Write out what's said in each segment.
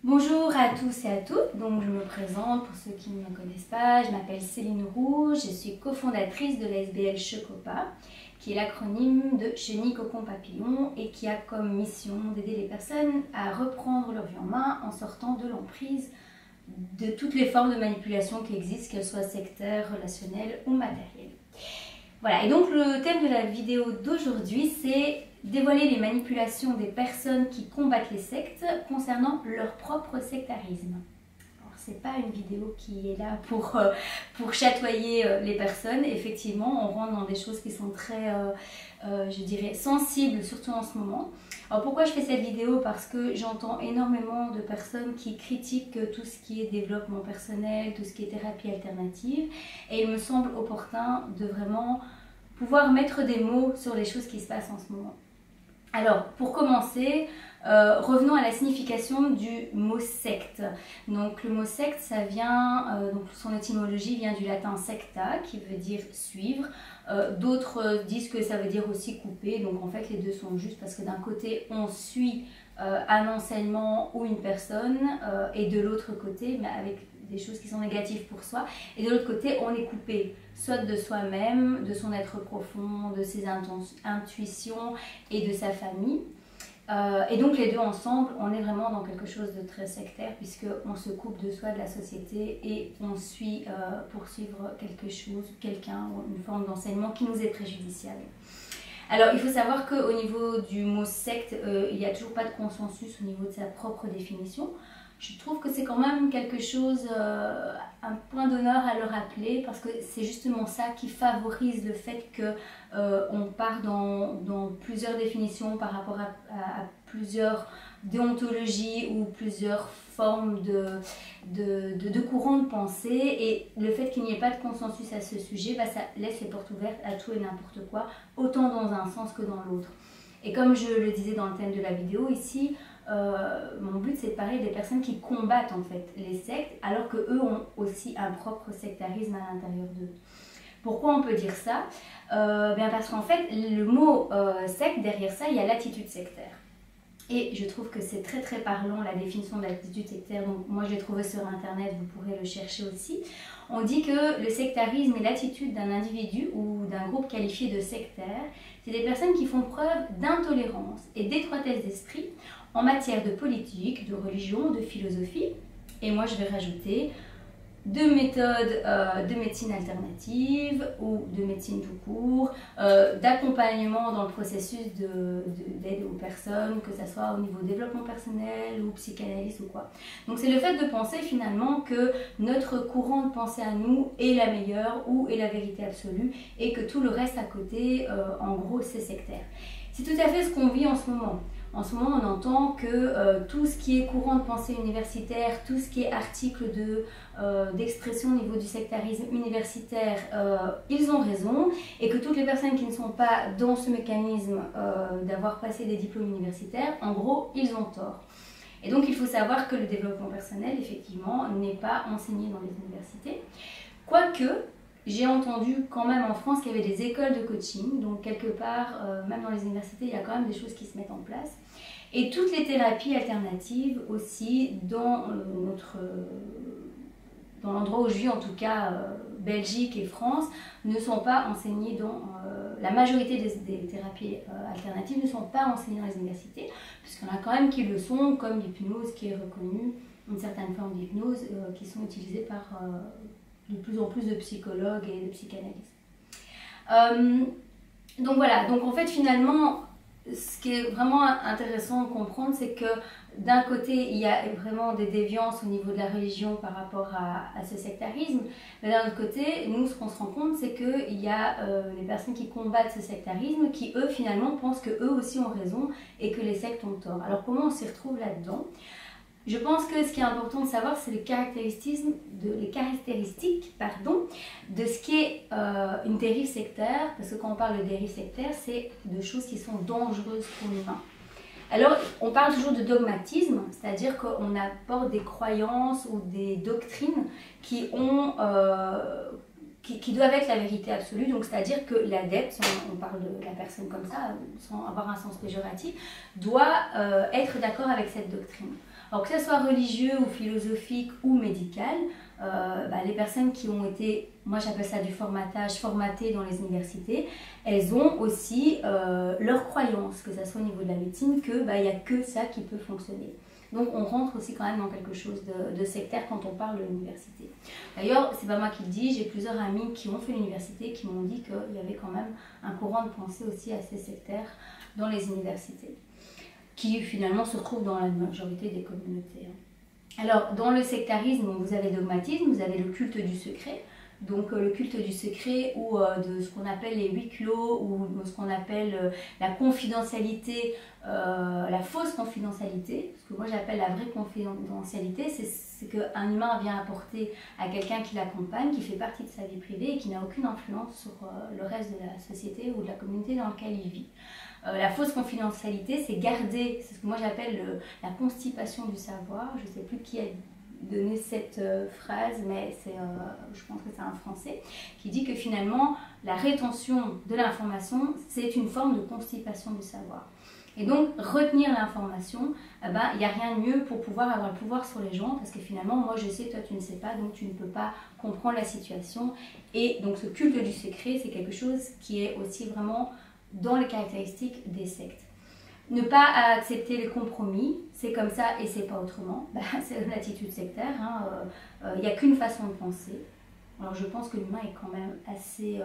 Bonjour à tous et à toutes, donc je me présente pour ceux qui ne me connaissent pas, je m'appelle Céline Roux, je suis cofondatrice de l'ASBL Checopa, qui est l'acronyme de Chenille Cocon Papillon et qui a comme mission d'aider les personnes à reprendre leur vie en main en sortant de l'emprise de toutes les formes de manipulation qui existent, qu'elles soient sectaires, relationnelles ou matérielles. Voilà, et donc le thème de la vidéo d'aujourd'hui, c'est dévoiler les manipulations des personnes qui combattent les sectes concernant leur propre sectarisme. Alors, c'est pas une vidéo qui est là pour chatoyer les personnes. Effectivement, on rentre dans des choses qui sont très, je dirais, sensibles, surtout en ce moment. Alors pourquoi je fais cette vidéo? Parce que j'entends énormément de personnes qui critiquent tout ce qui est développement personnel, tout ce qui est thérapie alternative. Et il me semble opportun de vraiment pouvoir mettre des mots sur les choses qui se passent en ce moment. Alors, pour commencer, revenons à la signification du mot secte. Donc, le mot secte, ça vient, donc son étymologie vient du latin secta, qui veut dire suivre. D'autres disent que ça veut dire aussi couper. Donc, en fait, les deux sont justes parce que d'un côté, on suit un enseignement ou une personne, et de l'autre côté, mais avec des choses qui sont négatives pour soi, et de l'autre côté on est coupé, soit de soi-même, de son être profond, de ses intuitions et de sa famille. Et donc les deux ensemble, on est vraiment dans quelque chose de très sectaire puisqu'on se coupe de soi, de la société et on suit poursuivre quelque chose, quelqu'un, une forme d'enseignement qui nous est préjudiciable. Alors il faut savoir qu'au niveau du mot secte, il n'y a toujours pas de consensus au niveau de sa propre définition. Je trouve que c'est quand même quelque chose, un point d'honneur à le rappeler parce que c'est justement ça qui favorise le fait qu'on part dans plusieurs définitions par rapport à plusieurs déontologies ou plusieurs formes de courants de pensée, et le fait qu'il n'y ait pas de consensus à ce sujet, ça laisse les portes ouvertes à tout et n'importe quoi, autant dans un sens que dans l'autre. Et comme je le disais dans le thème de la vidéo ici, mon but c'est de parler des personnes qui combattent en fait les sectes alors qu'eux ont aussi un propre sectarisme à l'intérieur d'eux. Pourquoi on peut dire ça? Bien parce qu'en fait le mot secte, derrière ça il y a l'attitude sectaire. Et je trouve que c'est très très parlant la définition de l'attitude sectaire, donc moi je l'ai trouvé sur internet, vous pourrez le chercher aussi. On dit que le sectarisme est l'attitude d'un individu ou d'un groupe qualifié de sectaire. C'est des personnes qui font preuve d'intolérance et d'étroitesse d'esprit en matière de politique, de religion, de philosophie. Et moi je vais rajouter de méthodes de médecine alternative ou de médecine tout court, d'accompagnement dans le processus d'aide aux personnes, que ce soit au niveau développement personnel ou psychanalyse ou quoi. Donc c'est le fait de penser finalement que notre courant de pensée à nous est la meilleure ou est la vérité absolue et que tout le reste à côté, en gros, c'est sectaire. C'est tout à fait ce qu'on vit en ce moment. En ce moment, on entend que tout ce qui est courant de pensée universitaire, tout ce qui est article d'expression au niveau du sectarisme universitaire, ils ont raison, et que toutes les personnes qui ne sont pas dans ce mécanisme d'avoir passé des diplômes universitaires, en gros, ils ont tort. Et donc, il faut savoir que le développement personnel, effectivement, n'est pas enseigné dans les universités. Quoique, j'ai entendu quand même en France qu'il y avait des écoles de coaching, donc quelque part, même dans les universités, il y a quand même des choses qui se mettent en place. Et toutes les thérapies alternatives aussi, dans l'endroit où je vis, en tout cas Belgique et France, ne sont pas enseignées dans... la majorité des thérapies alternatives ne sont pas enseignées dans les universités, puisqu'il y en a quand même qui le sont, comme l'hypnose qui est reconnue, une certaine forme d'hypnose qui sont utilisées par... de plus en plus de psychologues et de psychanalystes. Donc voilà, donc en fait finalement, ce qui est vraiment intéressant de comprendre, c'est que d'un côté, il y a vraiment des déviances au niveau de la religion par rapport à ce sectarisme, mais d'un autre côté, nous, ce qu'on se rend compte, c'est qu'il y a les personnes qui combattent ce sectarisme qui, eux, finalement, pensent qu'eux aussi ont raison et que les sectes ont tort. Alors comment on s'y retrouve là-dedans ? Je pense que ce qui est important de savoir, c'est les caractéristiques de ce qu'est une dérive sectaire, parce que quand on parle de dérive sectaire, c'est de choses qui sont dangereuses pour l'humain. Alors, on parle toujours de dogmatisme, c'est-à-dire qu'on apporte des croyances ou des doctrines qui doivent être la vérité absolue, donc c'est-à-dire que l'adepte, on parle de la personne comme ça, sans avoir un sens péjoratif, doit être d'accord avec cette doctrine. Alors que ce soit religieux ou philosophique ou médical, les personnes qui ont été, moi j'appelle ça du formatage, formatées dans les universités, elles ont aussi leur croyance, que ce soit au niveau de la médecine, qu'il n'y a que ça qui peut fonctionner. Donc on rentre aussi quand même dans quelque chose de sectaire quand on parle de l'université. D'ailleurs, c'est pas moi qui le dis, j'ai plusieurs amis qui ont fait l'université qui m'ont dit qu'il y avait quand même un courant de pensée aussi assez sectaire dans les universités, qui finalement se retrouve dans la majorité des communautés. Alors, dans le sectarisme, vous avez le dogmatisme, vous avez le culte du secret. Donc, le culte du secret ou de ce qu'on appelle les huis clos ou ce qu'on appelle la confidentialité, la fausse confidentialité. Ce que moi j'appelle la vraie confidentialité, c'est qu'un humain vient apporter à quelqu'un qui l'accompagne, qui fait partie de sa vie privée et qui n'a aucune influence sur le reste de la société ou de la communauté dans laquelle il vit. La fausse confidentialité, c'est garder, c'est ce que moi j'appelle la constipation du savoir. Je ne sais plus qui a donné cette phrase, mais je pense que c'est un Français, qui dit que finalement, la rétention de l'information, c'est une forme de constipation du savoir. Et donc, retenir l'information, il n'y a rien de mieux pour pouvoir avoir le pouvoir sur les gens, parce que finalement, moi je sais, toi tu ne sais pas, donc tu ne peux pas comprendre la situation. Et donc, ce culte du secret, c'est quelque chose qui est aussi vraiment dans les caractéristiques des sectes. Ne pas accepter les compromis, c'est comme ça et c'est pas autrement, c'est l'attitude sectaire, il n'y a qu'une façon de penser. Alors je pense que l'humain est quand même assez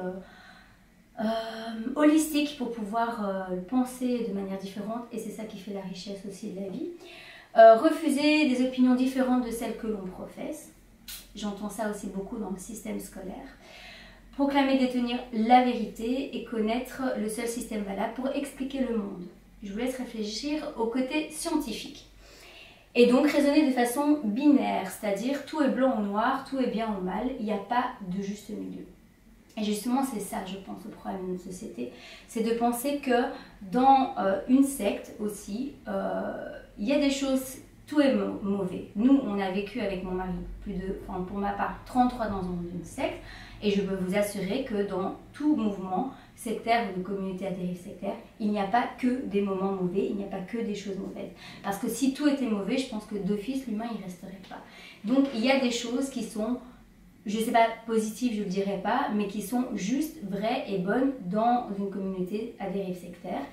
holistique pour pouvoir penser de manière différente et c'est ça qui fait la richesse aussi de la vie. Refuser des opinions différentes de celles que l'on professe, j'entends ça aussi beaucoup dans le système scolaire. Proclamer détenir la vérité et connaître le seul système valable pour expliquer le monde. Je vous laisse réfléchir au côté scientifique. Et donc raisonner de façon binaire, c'est-à-dire tout est blanc ou noir, tout est bien ou mal, il n'y a pas de juste milieu. Et justement, c'est ça, je pense, le problème de notre société, c'est de penser que dans une secte aussi, il y a des choses, tout est mauvais. Nous, on a vécu avec mon mari, pour ma part, 33 ans dans une secte, et je peux vous assurer que dans tout mouvement sectaire ou de communauté à dérive sectaire, il n'y a pas que des moments mauvais, il n'y a pas que des choses mauvaises. Parce que si tout était mauvais, je pense que d'office, l'humain, il ne resterait pas. Donc, il y a des choses qui sont, je ne sais pas, positives, je ne le dirais pas, mais qui sont juste vraies et bonnes dans une communauté à dérive sectaire,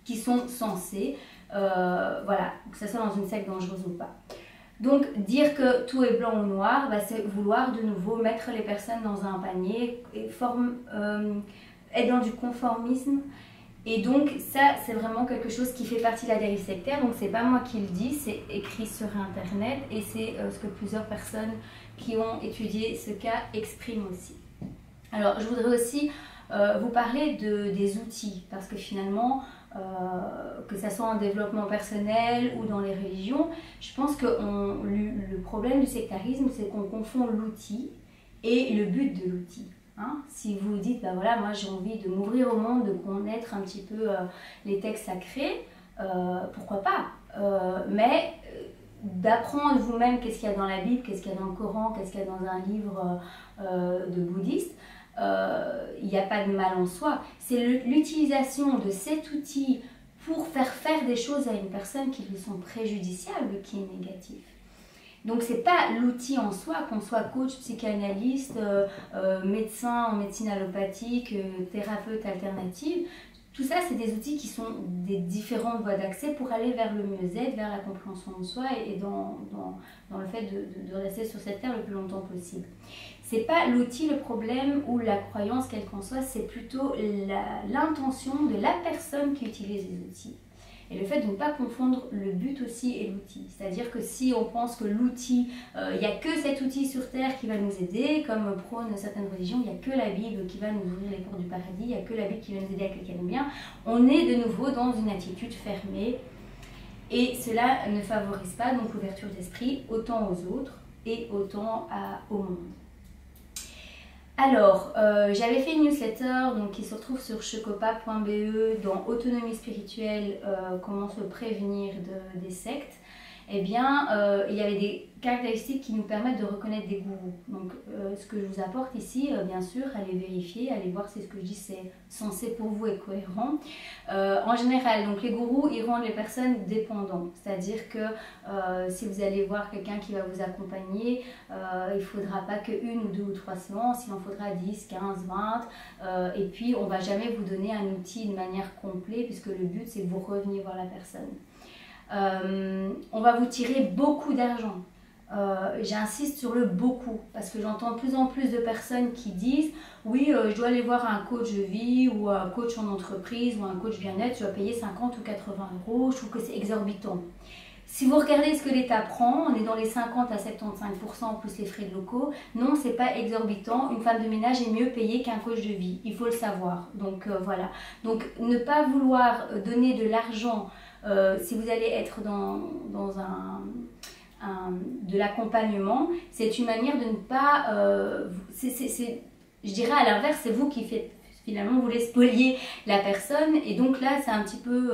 qui sont censées, voilà, que ce soit dans une secte dangereuse ou pas. Donc, dire que tout est blanc ou noir, c'est vouloir de nouveau mettre les personnes dans un panier et être dans du conformisme. Et donc, ça, c'est vraiment quelque chose qui fait partie de la dérive sectaire. Donc, c'est pas moi qui le dis, c'est écrit sur Internet et c'est ce que plusieurs personnes qui ont étudié ce cas expriment aussi. Alors, je voudrais aussi vous parler des outils parce que finalement, que ce soit en développement personnel ou dans les religions, je pense que le problème du sectarisme, c'est qu'on confond l'outil et le but de l'outil. Si vous dites, voilà, moi j'ai envie de m'ouvrir au monde, de connaître un petit peu les textes sacrés, pourquoi pas, mais d'apprendre vous-même qu'est-ce qu'il y a dans la Bible, qu'est-ce qu'il y a dans le Coran, qu'est-ce qu'il y a dans un livre de bouddhiste, il n'y a pas de mal en soi. C'est l'utilisation de cet outil pour faire des choses à une personne qui lui sont préjudiciables qui est négatif. Donc c'est pas l'outil en soi, qu'on soit coach, psychanalyste, médecin en médecine allopathique, thérapeute alternative. Tout ça, c'est des outils qui sont des différentes voies d'accès pour aller vers le mieux-être, vers la compréhension de soi et dans le fait de rester sur cette terre le plus longtemps possible. C'est pas l'outil le problème ou la croyance quelle qu'en soit, c'est plutôt l'intention de la personne qui utilise les outils. Et le fait de ne pas confondre le but aussi et l'outil. C'est-à-dire que si on pense que l'outil, il n'y a que cet outil sur Terre qui va nous aider, comme prônent certaines religions, il n'y a que la Bible qui va nous ouvrir les portes du paradis, il n'y a que la Bible qui va nous aider à cliquer le bien, on est de nouveau dans une attitude fermée. Et cela ne favorise pas donc l'ouverture d'esprit autant aux autres et autant au monde. Alors, j'avais fait une newsletter donc, qui se retrouve sur chocopa.be dans Autonomie spirituelle, comment se prévenir des sectes. eh bien, il y avait des caractéristiques qui nous permettent de reconnaître des gourous. Donc, ce que je vous apporte ici, bien sûr, allez vérifier, allez voir si ce que je dis c'est censé pour vous et cohérent. En général, donc les gourous, ils rendent les personnes dépendantes. C'est-à-dire que si vous allez voir quelqu'un qui va vous accompagner, il ne faudra pas que 1 ou 2 ou 3 séances, il en faudra 10, 15, 20. Et puis, on ne va jamais vous donner un outil de manière complète, puisque le but, c'est que vous reveniez voir la personne. On va vous tirer beaucoup d'argent. J'insiste sur le beaucoup parce que j'entends de plus en plus de personnes qui disent oui, je dois aller voir un coach de vie ou un coach en entreprise ou un coach bien-être, je dois payer 50 ou 80 euros. Je trouve que c'est exorbitant. Si vous regardez ce que l'État prend, on est dans les 50 à 75% plus les frais de locaux. Non, c'est pas exorbitant. Une femme de ménage est mieux payée qu'un coach de vie. Il faut le savoir. Donc voilà. Donc ne pas vouloir donner de l'argent si vous allez être dans de l'accompagnement, c'est une manière de ne pas... je dirais à l'inverse, c'est vous qui faites... Finalement, vous voulez spolier la personne et donc là, c'est un petit peu...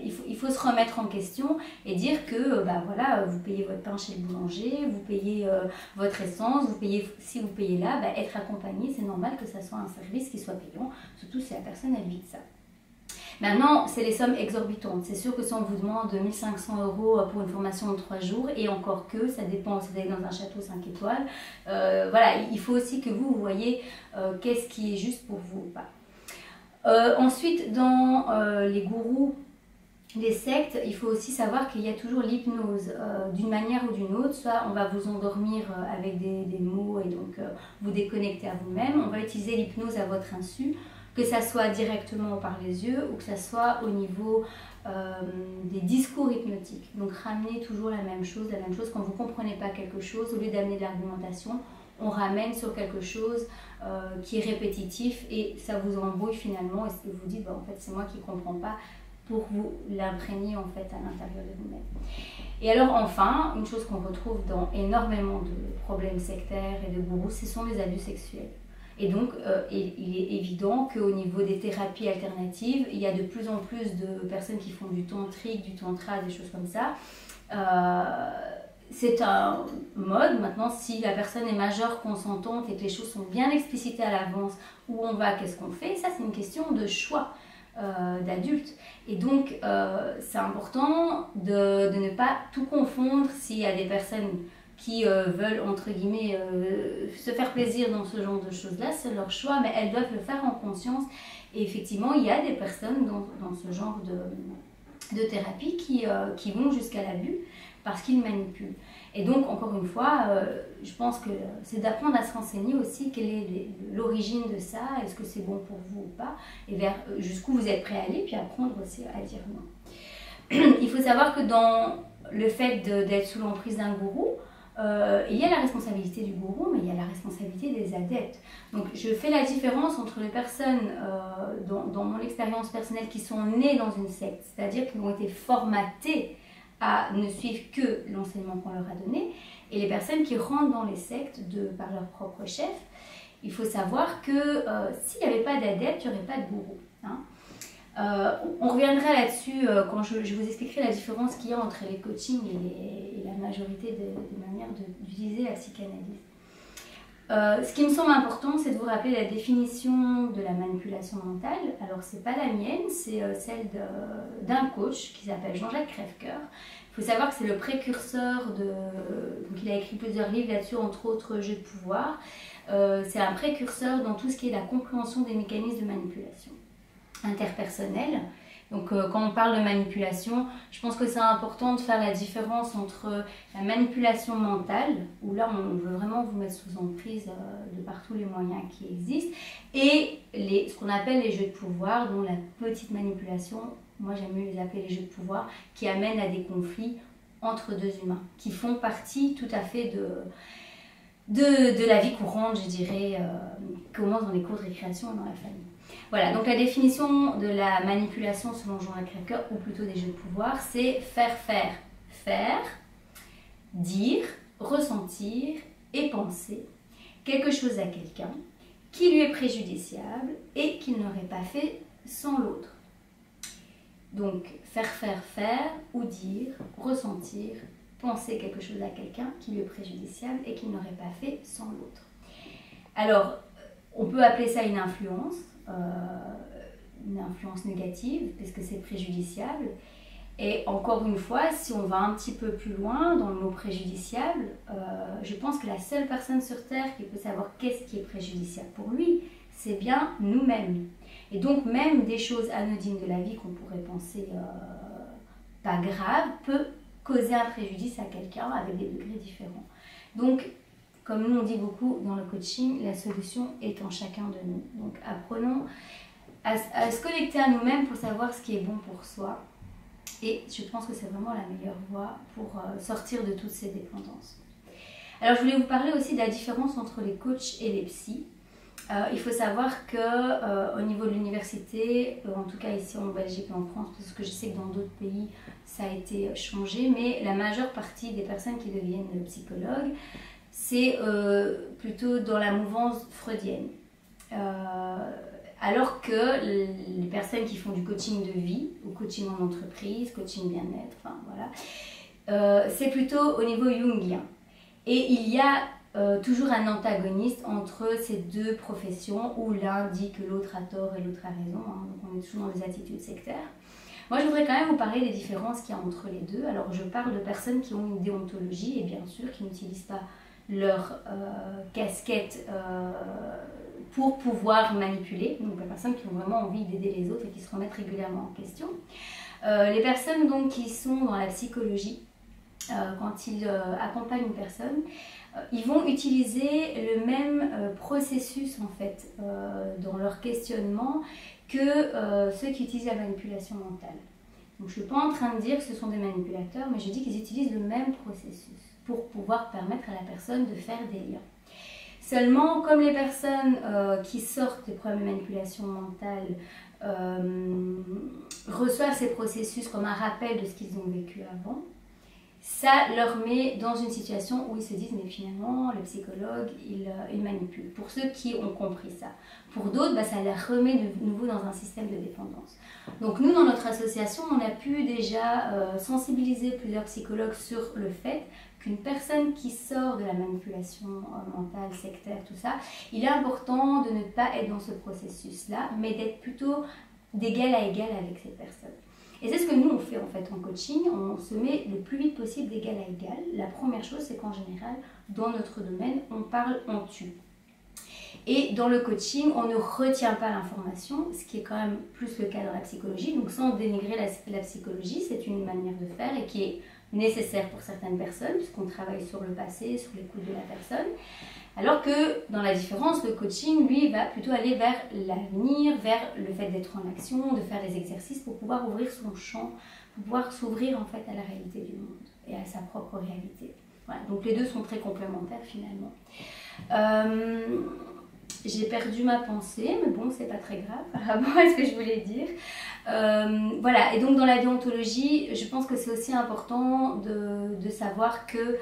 il faut se remettre en question et dire que, voilà, vous payez votre pain chez le boulanger, vous payez votre essence, si vous payez là, être accompagné, c'est normal que ça soit un service qui soit payant, surtout si la personne, elle vit de ça. Maintenant, c'est les sommes exorbitantes. C'est sûr que si on vous demande 1500 euros pour une formation de 3 jours, et encore que, ça dépend si vous allez dans un château 5 étoiles, voilà, il faut aussi que vous voyez qu'est-ce qui est juste pour vous ou pas. Ensuite, dans les gourous, les sectes, il faut aussi savoir qu'il y a toujours l'hypnose, d'une manière ou d'une autre. Soit on va vous endormir avec des mots et donc vous déconnecter à vous-même. On va utiliser l'hypnose à votre insu, que ça soit directement par les yeux ou que ça soit au niveau des discours hypnotiques. Donc ramenez toujours la même chose quand vous ne comprenez pas quelque chose, au lieu d'amener de l'argumentation, on ramène sur quelque chose qui est répétitif et ça vous embrouille finalement et ce que vous dites, en fait c'est moi qui ne comprends pas, pour vous l'imprégner en fait à l'intérieur de vous-même. Et alors enfin, une chose qu'on retrouve dans énormément de problèmes sectaires et de gourous, ce sont les abus sexuels. Et donc, il est évident qu'au niveau des thérapies alternatives, il y a de plus en plus de personnes qui font du tantrique, du tantra, des choses comme ça. C'est un mode. Maintenant, si la personne est majeure, consentante et que les choses sont bien explicitées à l'avance, où on va, qu'est-ce qu'on fait, ça c'est une question de choix d'adulte. Et donc, c'est important de ne pas tout confondre s'il y a des personnes qui veulent, entre guillemets, se faire plaisir dans ce genre de choses-là, c'est leur choix, mais elles doivent le faire en conscience. Et effectivement, il y a des personnes dans ce genre de thérapie qui vont jusqu'à l'abus parce qu'ils manipulent. Et donc, encore une fois, je pense que c'est d'apprendre à se renseigner aussi quelle est l'origine de ça, est-ce que c'est bon pour vous ou pas, et vers jusqu'où vous êtes prêt à aller, puis apprendre aussi à dire non. Il faut savoir que dans le fait d'être sous l'emprise d'un gourou, il y a la responsabilité du gourou, mais il y a la responsabilité des adeptes. Donc je fais la différence entre les personnes, dans mon expérience personnelle, qui sont nées dans une secte, c'est-à-dire qui ont été formatées à ne suivre que l'enseignement qu'on leur a donné, et les personnes qui rentrent dans les sectes par leur propre chef. Il faut savoir que s'il n'y avait pas d'adeptes, il n'y aurait pas de gourou. Hein. On reviendra là-dessus quand je vous expliquerai la différence qu'il y a entre les coachings et la majorité des manières d'utiliser la psychanalyse. Ce qui me semble important, c'est de vous rappeler la définition de la manipulation mentale. Alors, c'est pas la mienne, c'est celle d'un coach qui s'appelle Jean-Jacques Crèvecoeur. Il faut savoir que c'est le précurseur donc il a écrit plusieurs livres là-dessus, entre autres Jeux de pouvoir. C'est un précurseur dans tout ce qui est la compréhension des mécanismes de manipulation interpersonnelle. Donc quand on parle de manipulation, je pense que c'est important de faire la différence entre la manipulation mentale, où là on veut vraiment vous mettre sous emprise de par tous les moyens qui existent, et ce qu'on appelle les jeux de pouvoir, dont la petite manipulation, moi j'aime mieux les appeler les jeux de pouvoir, qui amènent à des conflits entre deux humains, qui font partie tout à fait de la vie courante, je dirais, qui commence dans les cours de récréation et dans la famille. Voilà, donc la définition de la manipulation selon Jean-Jacques Crèvecoeur, ou plutôt des jeux de pouvoir, c'est faire, dire, ressentir et penser quelque chose à quelqu'un qui lui est préjudiciable et qu'il n'aurait pas fait sans l'autre. Donc faire ou dire, ressentir penser quelque chose à quelqu'un qui lui est préjudiciable et qu'il n'aurait pas fait sans l'autre. Alors, on peut appeler ça une influence négative, parce que c'est préjudiciable. Et encore une fois, si on va un petit peu plus loin dans le mot préjudiciable, je pense que la seule personne sur Terre qui peut savoir qu'est-ce qui est préjudiciable pour lui, c'est bien nous-mêmes. Et donc même des choses anodines de la vie qu'on pourrait penser pas graves, peut causer un préjudice à quelqu'un avec des degrés différents. Donc, comme nous on dit beaucoup dans le coaching, la solution est en chacun de nous. Donc apprenons à se connecter à nous-mêmes pour savoir ce qui est bon pour soi. Et je pense que c'est vraiment la meilleure voie pour sortir de toutes ces dépendances. Alors je voulais vous parler aussi de la différence entre les coachs et les psys. Il faut savoir qu'au niveau de l'université, en tout cas ici en Belgique et en France, parce que je sais que dans d'autres pays ça a été changé, mais la majeure partie des personnes qui deviennent psychologues, c'est plutôt dans la mouvance freudienne. Alors que les personnes qui font du coaching de vie, ou coaching en entreprise, coaching bien-être, enfin voilà, c'est plutôt au niveau jungien. Et il y a toujours un antagoniste entre ces deux professions où l'un dit que l'autre a tort et l'autre a raison, hein, donc on est toujours dans des attitudes sectaires. Moi je voudrais quand même vous parler des différences qu'il y a entre les deux. Alors je parle de personnes qui ont une déontologie et bien sûr qui n'utilisent pas leur casquette pour pouvoir manipuler, donc les personnes qui ont vraiment envie d'aider les autres et qui se remettent régulièrement en question. Les personnes donc qui sont dans la psychologie, quand ils accompagnent une personne, ils vont utiliser le même processus en fait dans leur questionnement que ceux qui utilisent la manipulation mentale. Donc je ne suis pas en train de dire que ce sont des manipulateurs, mais je dis qu'ils utilisent le même processus pour pouvoir permettre à la personne de faire des liens. Seulement, comme les personnes qui sortent des problèmes de manipulation mentale reçoivent ces processus comme un rappel de ce qu'ils ont vécu avant, ça leur met dans une situation où ils se disent mais finalement le psychologue il manipule. Pour ceux qui ont compris ça. Pour d'autres, ça les remet de nouveau dans un système de dépendance. Donc nous dans notre association on a pu déjà sensibiliser plusieurs psychologues sur le fait qu'une personne qui sort de la manipulation mentale, sectaire, tout ça, il est important de ne pas être dans ce processus-là, mais d'être plutôt d'égal à égal avec cette personne. Et c'est ce que nous on fait en fait en coaching, on se met le plus vite possible d'égal à égal. La première chose c'est qu'en général, dans notre domaine, on parle, on tue. Et dans le coaching, on ne retient pas l'information, ce qui est quand même plus le cas dans la psychologie. Donc sans dénigrer la psychologie, c'est une manière de faire et qui est nécessaire pour certaines personnes, puisqu'on travaille sur le passé, sur l'écoute de la personne. Alors que dans la différence, le coaching, lui, va plutôt aller vers l'avenir, vers le fait d'être en action, de faire des exercices pour pouvoir ouvrir son champ, pour pouvoir s'ouvrir en fait à la réalité du monde et à sa propre réalité. Voilà, donc les deux sont très complémentaires finalement. J'ai perdu ma pensée, mais bon, c'est pas très grave par rapport à ce que je voulais dire. Voilà, et donc dans la déontologie, je pense que c'est aussi important de savoir que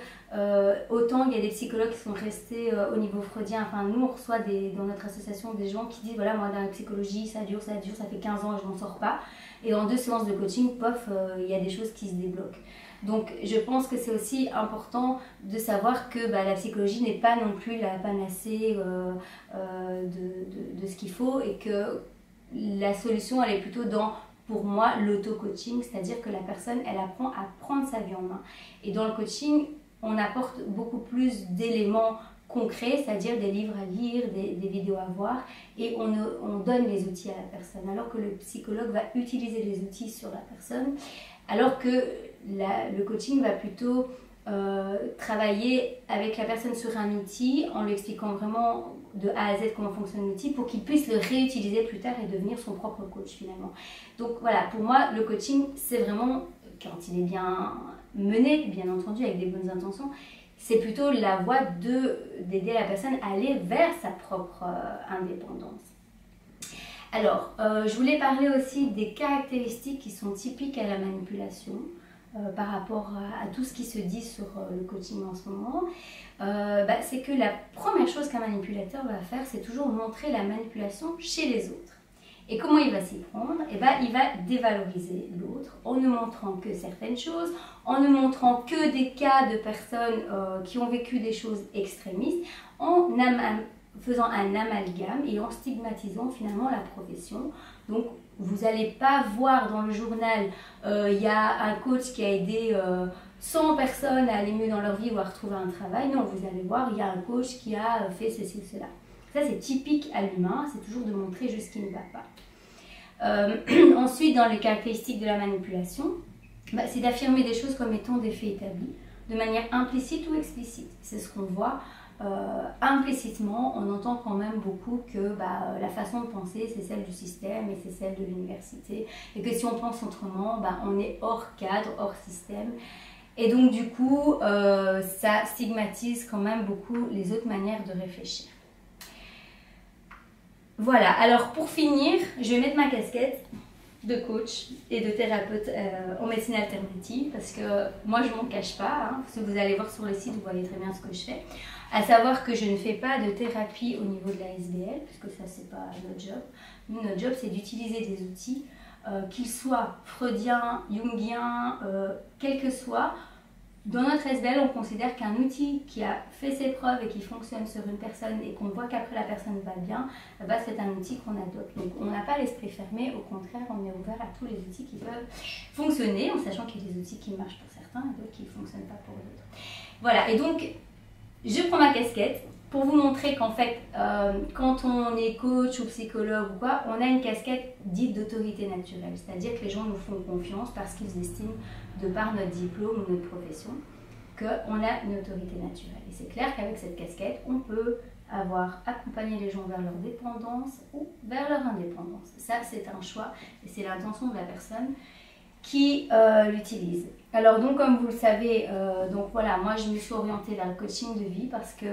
autant il y a des psychologues qui sont restés au niveau freudien, enfin nous on reçoit dans notre association des gens qui disent voilà, moi dans la psychologie ça dure, ça fait 15 ans et je n'en sors pas. Et en 2 séances de coaching, pof, il y a des choses qui se débloquent. Donc je pense que c'est aussi important de savoir que la psychologie n'est pas non plus la panacée de ce qu'il faut et que la solution elle est plutôt dans, pour moi, l'auto-coaching, c'est-à-dire que la personne elle apprend à prendre sa vie en main. Et dans le coaching, on apporte beaucoup plus d'éléments concrets, c'est-à-dire des livres à lire, des vidéos à voir, et on donne les outils à la personne, alors que le psychologue va utiliser les outils sur la personne, alors que le coaching va plutôt travailler avec la personne sur un outil en lui expliquant vraiment de A à Z comment fonctionne l'outil pour qu'il puisse le réutiliser plus tard et devenir son propre coach finalement. Donc voilà, pour moi le coaching c'est vraiment, quand il est bien mené, bien entendu avec des bonnes intentions, c'est plutôt la voie d'aider la personne à aller vers sa propre indépendance. Alors, je voulais parler aussi des caractéristiques qui sont typiques à la manipulation par rapport à tout ce qui se dit sur le coaching en ce moment. C'est que la première chose qu'un manipulateur va faire, c'est toujours montrer la manipulation chez les autres. Et comment il va s'y prendre? Eh ben, il va dévaloriser l'autre en ne montrant que certaines choses, en ne montrant que des cas de personnes qui ont vécu des choses extrémistes, en faisant un amalgame et en stigmatisant finalement la profession. Donc, vous n'allez pas voir dans le journal, il y a un coach qui a aidé 100 personnes à aller mieux dans leur vie ou à retrouver un travail. Non, vous allez voir, il y a un coach qui a fait ceci ou cela. Ça, c'est typique à l'humain, c'est toujours de montrer juste ce qui ne va pas. Ensuite, dans les caractéristiques de la manipulation, c'est d'affirmer des choses comme étant des faits établis, de manière implicite ou explicite. C'est ce qu'on voit. Implicitement, on entend quand même beaucoup que la façon de penser, c'est celle du système et c'est celle de l'université. Et que si on pense autrement, on est hors cadre, hors système. Et donc, du coup, ça stigmatise quand même beaucoup les autres manières de réfléchir. Voilà, alors pour finir, je vais mettre ma casquette de coach et de thérapeute en médecine alternative parce que moi je ne m'en cache pas, hein, parce que vous allez voir sur le site, vous voyez très bien ce que je fais. À savoir que je ne fais pas de thérapie au niveau de la SBL, puisque ça c'est pas notre job. Nous, notre job c'est d'utiliser des outils, qu'ils soient freudiens, jungiens, quels que soient. Dans notre SBL, on considère qu'un outil qui a fait ses preuves et qui fonctionne sur une personne et qu'on voit qu'après la personne va bien, c'est un outil qu'on adopte. Donc on n'a pas l'esprit fermé, au contraire, on est ouvert à tous les outils qui peuvent fonctionner, en sachant qu'il y a des outils qui marchent pour certains et d'autres qui ne fonctionnent pas pour d'autres. Voilà, et donc je prends ma casquette pour vous montrer qu'en fait, quand on est coach ou psychologue ou quoi, on a une casquette dite d'autorité naturelle. C'est-à-dire que les gens nous font confiance parce qu'ils estiment, de par notre diplôme ou notre profession, qu'on a une autorité naturelle. Et c'est clair qu'avec cette casquette, on peut avoir accompagné les gens vers leur dépendance ou vers leur indépendance. Ça, c'est un choix et c'est l'intention de la personne qui l'utilise. Alors donc comme vous le savez, donc voilà, moi je me suis orientée vers le coaching de vie parce que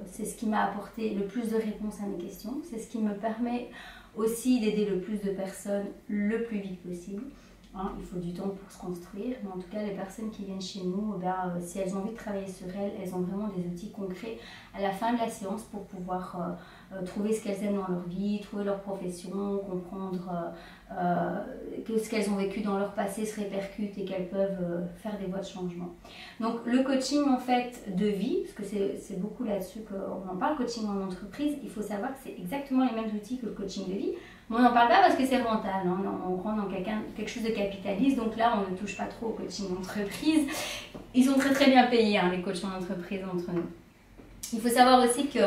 c'est ce qui m'a apporté le plus de réponses à mes questions, c'est ce qui me permet aussi d'aider le plus de personnes le plus vite possible. Hein, il faut du temps pour se construire, mais en tout cas les personnes qui viennent chez nous, si elles ont envie de travailler sur elles, elles ont vraiment des outils concrets à la fin de la séance pour pouvoir trouver ce qu'elles aiment dans leur vie, trouver leur profession, comprendre que ce qu'elles ont vécu dans leur passé se répercute et qu'elles peuvent faire des voies de changement. Donc le coaching en fait de vie, parce que c'est beaucoup là-dessus qu'on en parle, coaching en entreprise, il faut savoir que c'est exactement les mêmes outils que le coaching de vie. Mais on n'en parle pas parce que c'est rentable, hein. On rentre dans quelque chose de capitaliste, donc là on ne touche pas trop au coaching d'entreprise. Ils sont très très bien payés, hein, les coachs en entreprise entre nous. Il faut savoir aussi que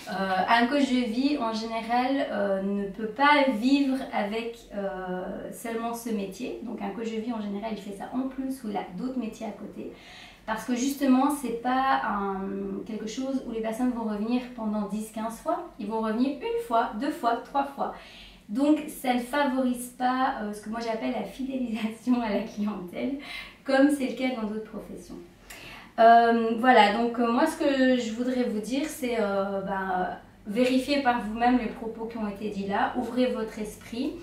un coach de vie en général ne peut pas vivre avec seulement ce métier. Donc un coach de vie en général il fait ça en plus ou il a d'autres métiers à côté. Parce que justement c'est pas quelque chose où les personnes vont revenir pendant 10-15 fois. Ils vont revenir une fois, 2 fois, 3 fois. Donc ça ne favorise pas ce que moi j'appelle la fidélisation à la clientèle, comme c'est le cas dans d'autres professions. Voilà, donc moi ce que je voudrais vous dire c'est vérifiez par vous-même les propos qui ont été dits là, ouvrez votre esprit,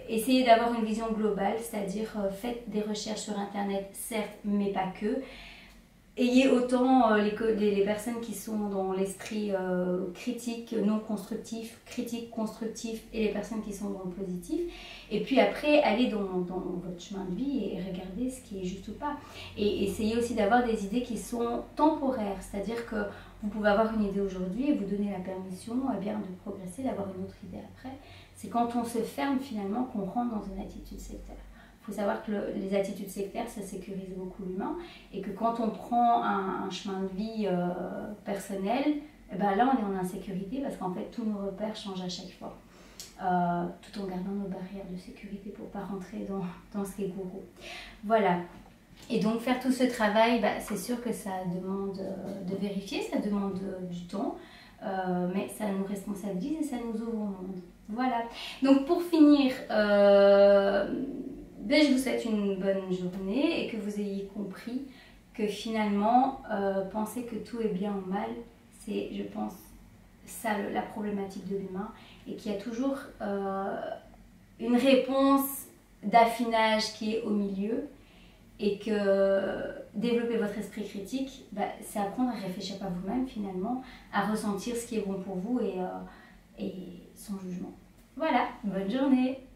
essayez d'avoir une vision globale, c'est-à-dire faites des recherches sur internet certes mais pas que. Ayez autant les personnes qui sont dans l'esprit critique, non constructif, critique, constructif et les personnes qui sont dans le positif. Et puis après, allez dans votre chemin de vie et regardez ce qui est juste ou pas. Et essayez aussi d'avoir des idées qui sont temporaires, c'est-à-dire que vous pouvez avoir une idée aujourd'hui et vous donner la permission de progresser, d'avoir une autre idée après. C'est quand on se ferme finalement qu'on rentre dans une attitude sectaire. Il faut savoir que les attitudes sectaires, ça sécurise beaucoup l'humain et que quand on prend un chemin de vie personnel, là on est en insécurité parce qu'en fait tous nos repères changent à chaque fois, tout en gardant nos barrières de sécurité pour ne pas rentrer dans ce qui est gourou. Voilà. Et donc faire tout ce travail, c'est sûr que ça demande de vérifier, ça demande du temps, mais ça nous responsabilise et ça nous ouvre au monde. Voilà. Donc pour finir, je vous souhaite une bonne journée et que vous ayez compris que finalement, penser que tout est bien ou mal, c'est, je pense, ça la problématique de l'humain et qu'il y a toujours une réponse d'affinage qui est au milieu et que développer votre esprit critique, c'est apprendre à réfléchir par vous-même finalement, à ressentir ce qui est bon pour vous et sans jugement. Voilà, bonne journée!